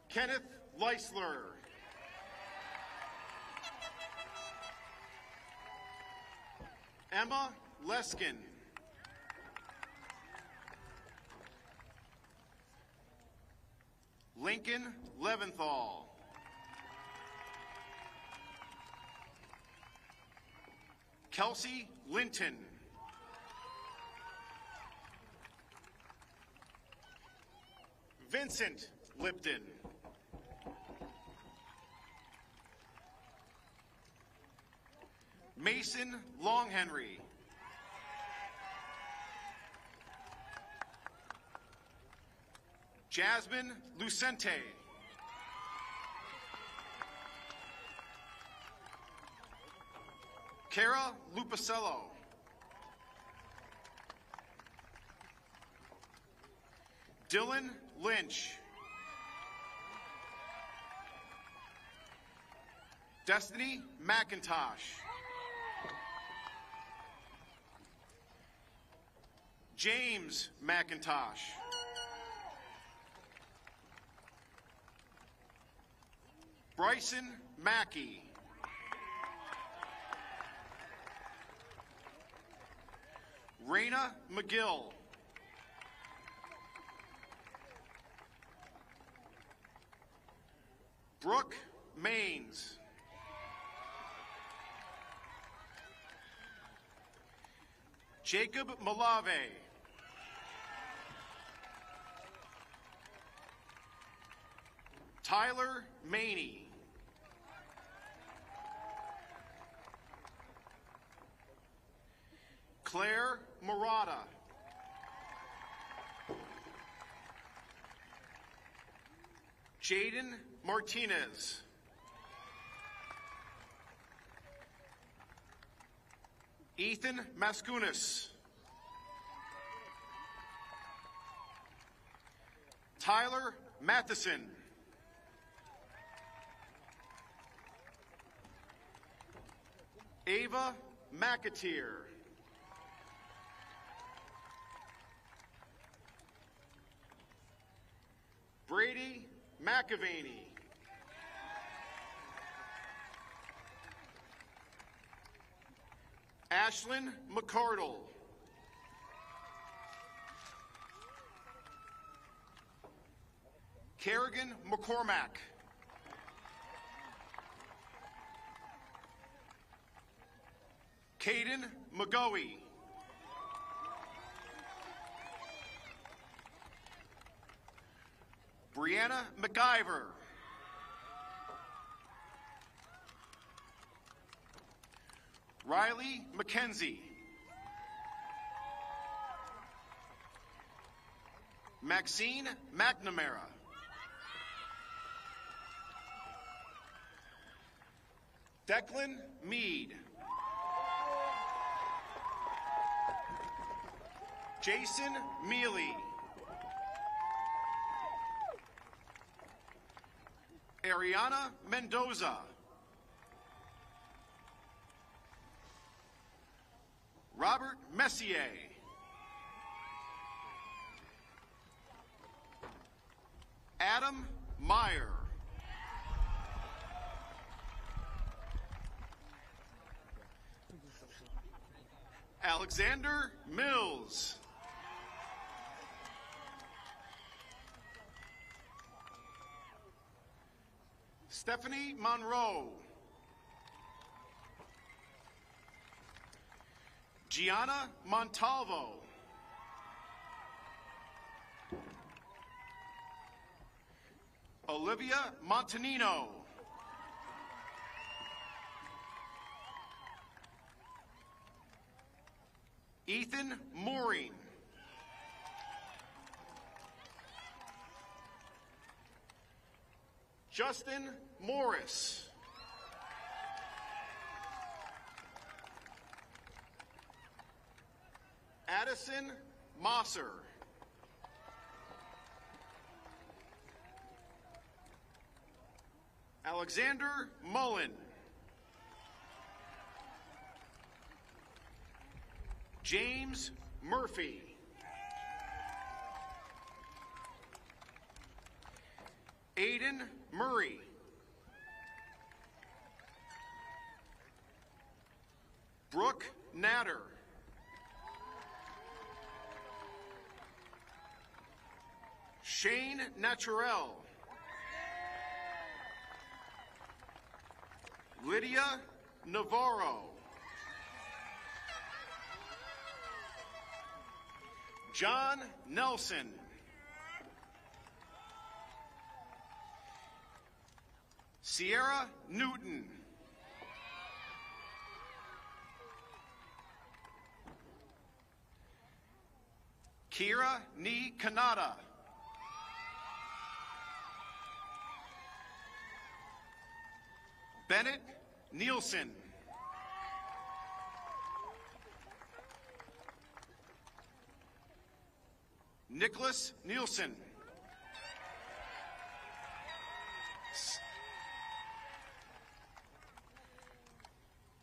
Kenneth Leisler. Emma Leskin. Lincoln Leventhal. Kelsey Linton. Vincent Lipton. Mason Longhenry. Jasmine Lucente. Cara Lupicello. Dylan Lynch. Destiny McIntosh. James McIntosh. Bryson Mackey. Raina McGill. Brooke Maines. Jacob Malave. Tyler Maney. Claire Murata. Jaden Martinez. Ethan Mascunas. Tyler Matheson. Ava McAteer. Brady McAvaney. Ashlyn McCardle. Kerrigan McCormack. Caden McGoey. Brianna McIver. Riley McKenzie. Maxine McNamara. Declan Mead. Jason Mealy. Ariana Mendoza. Robert Messier. Adam Meyer. Alexander Mills. Stephanie Monroe. Gianna Montalvo. Olivia Montanino. Ethan Mooring. Justin Morris. Addison Mosser. Alexander Mullen. James Murphy. Aiden Murray. Brooke Natter. Shane Naturel. Lydia Navarro. John Nelson. Sierra Newton. Kira Ni Kanata. Bennett Nielsen. Nicholas Nielsen.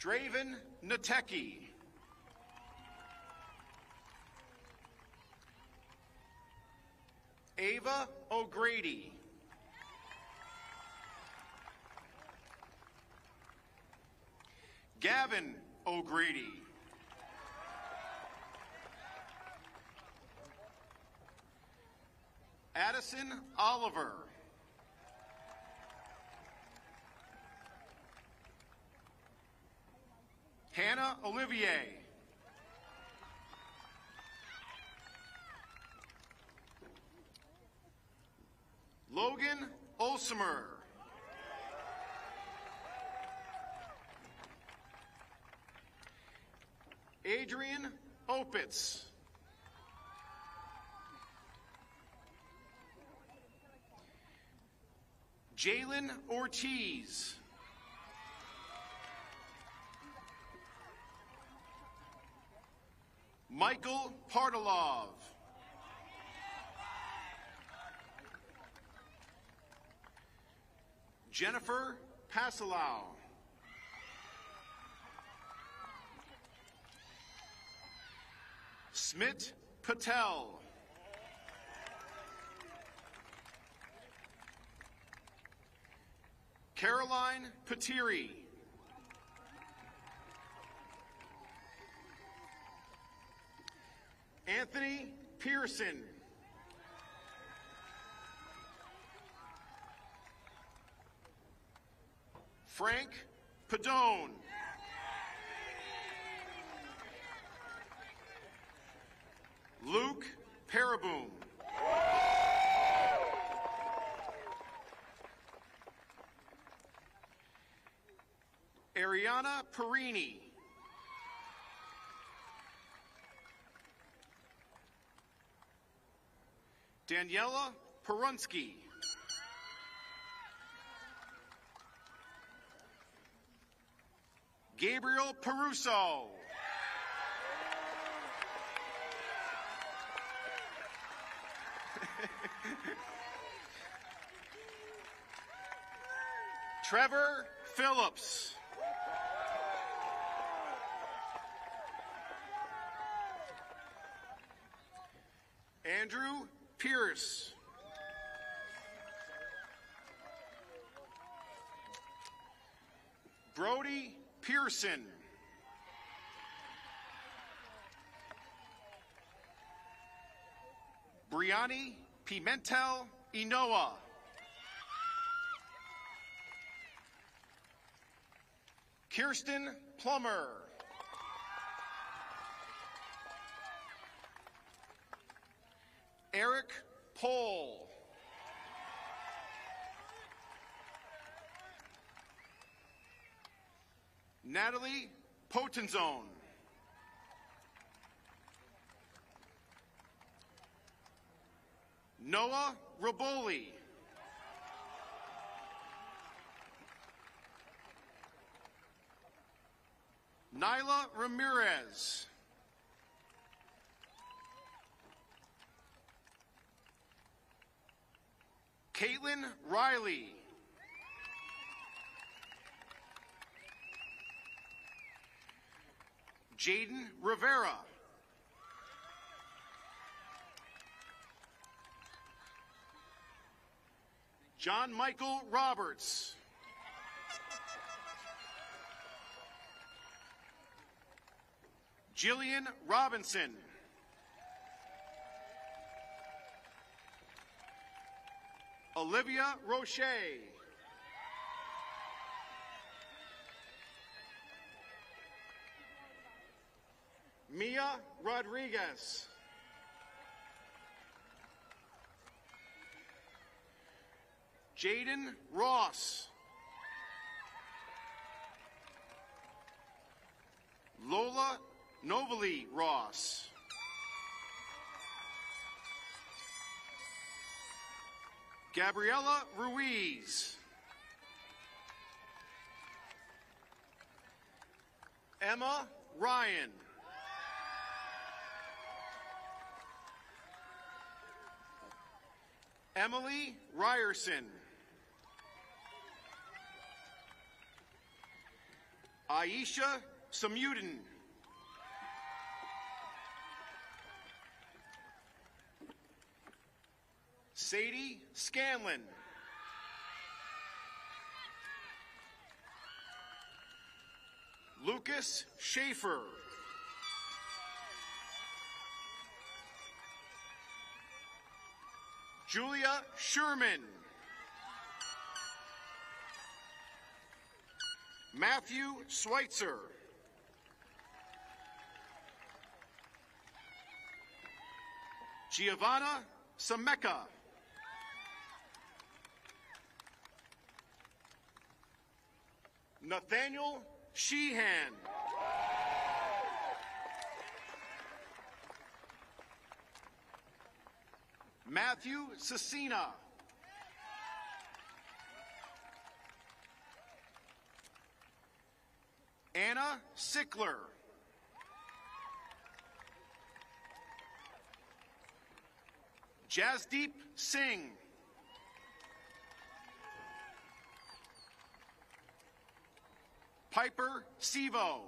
Draven Nateki. Ava O'Grady. Gavin O'Grady. Addison Oliver. Hannah Olivier. Logan Olsemer. Adrian Opitz. Jalen Ortiz. Michael Partalov. Jennifer Pasilau. Smit Patel. Caroline Patiri. Anthony Pearson. Frank Padone. Luke Paraboom. Ariana Perini. Daniela Perunsky. Gabriel Peruso. Trevor Phillips. Andrew Pierce. Brody Pearson. Brianni Pimentel Inoa. Kirsten Plummer. Eric Pohl. Natalie Potenzone. Noah Raboli. Nyla Ramirez. Caitlin Riley. Jaden Rivera. John Michael Roberts. Jillian Robinson. Olivia Roche. Mia Rodriguez. Jaden Ross. Lola Novely Ross. Gabriela Ruiz. Emma Ryan. Emily Ryerson. Aisha Samudin. Sadie Scanlon. Lucas Schaefer. Julia Sherman. Matthew Schweitzer. Giovanna Sameka. Nathaniel Sheehan. Matthew Cecina. Anna Sickler. Jasdeep Singh. Piper Sevo.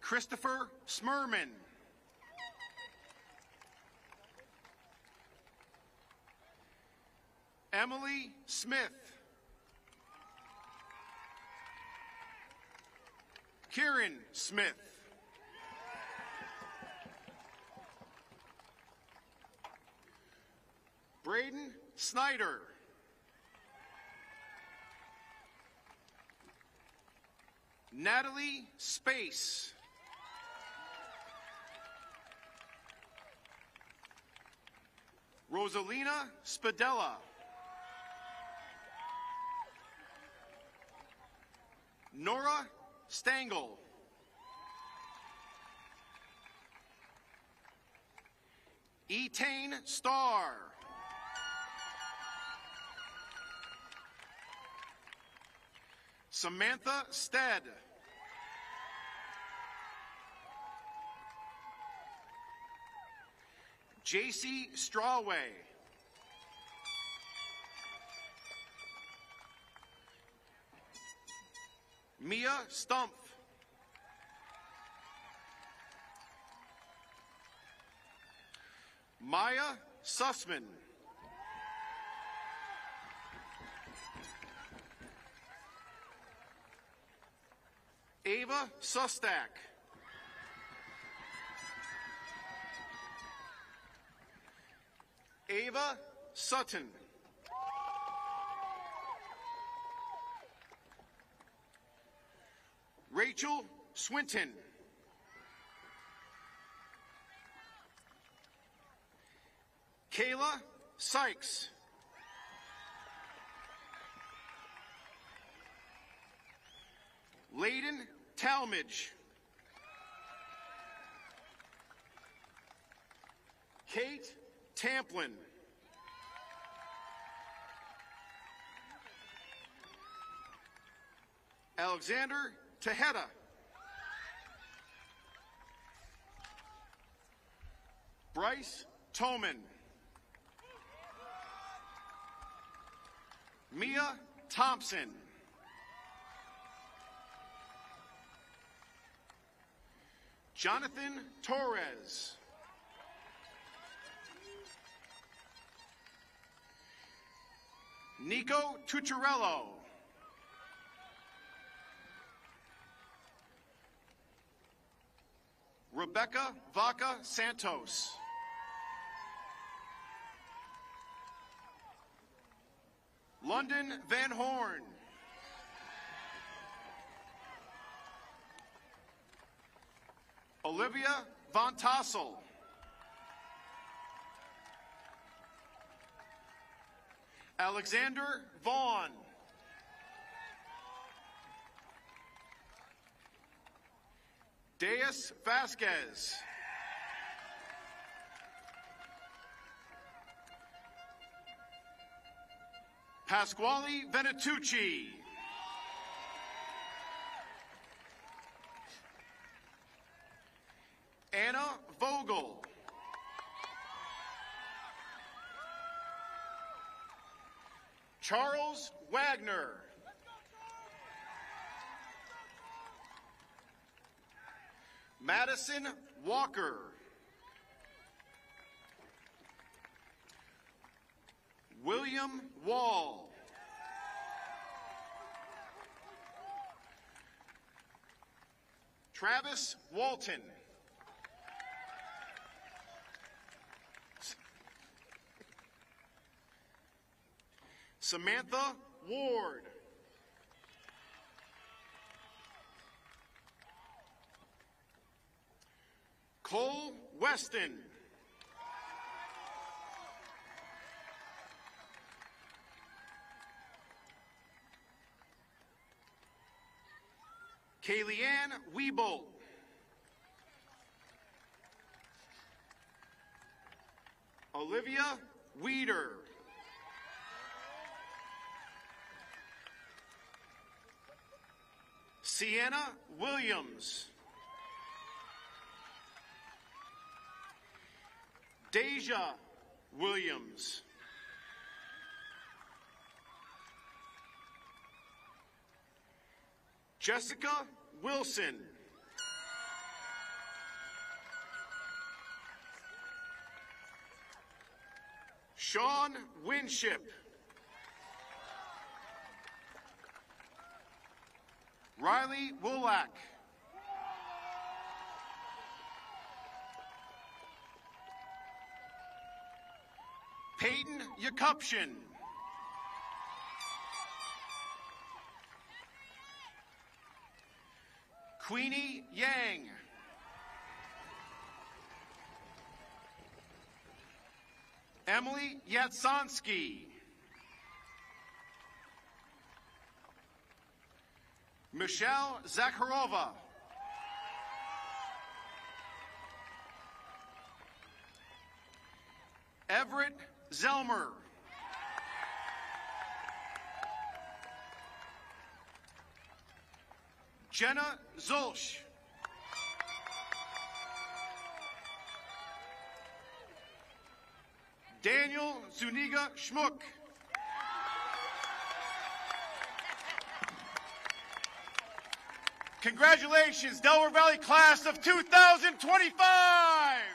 Christopher Smurman. Emily Smith. Kieran Smith. Braden Snyder. Natalie Space. Rosalina Spadella. Nora Stengel. Etane Starr. Samantha Stead. JC Strawway. Mia Stumpf. Maya Sussman. Ava Sustak. Ava Sutton. Rachel Swinton. Kayla Sykes. Layden Talmadge. Kate Tamplin. Alexander Tejeda. Bryce Toman. Mia Thompson. Jonathan Torres. Nico Tucciarello. Rebecca Vaca Santos. London Van Horn. Olivia Von Tassel. Alexander Vaughn. Deus Vasquez. Pasquale Venatucci. Anna Vogel. Charles Wagner. Madison Walker. William Wall. Travis Walton. Samantha Ward. Cole Weston. Kayleanne Wiebolt. Olivia Weeder. Sienna Williams. Deja Williams. Jessica Wilson. Sean Winship. Riley Woolak. Peyton Yakupshin. Queenie Yang. Emily Yatsonsky. Michelle Zakharova. Everett Zelmer. Jenna Zolsch. Daniel Zuniga Schmuck. Congratulations, Delaware Valley class of 2025!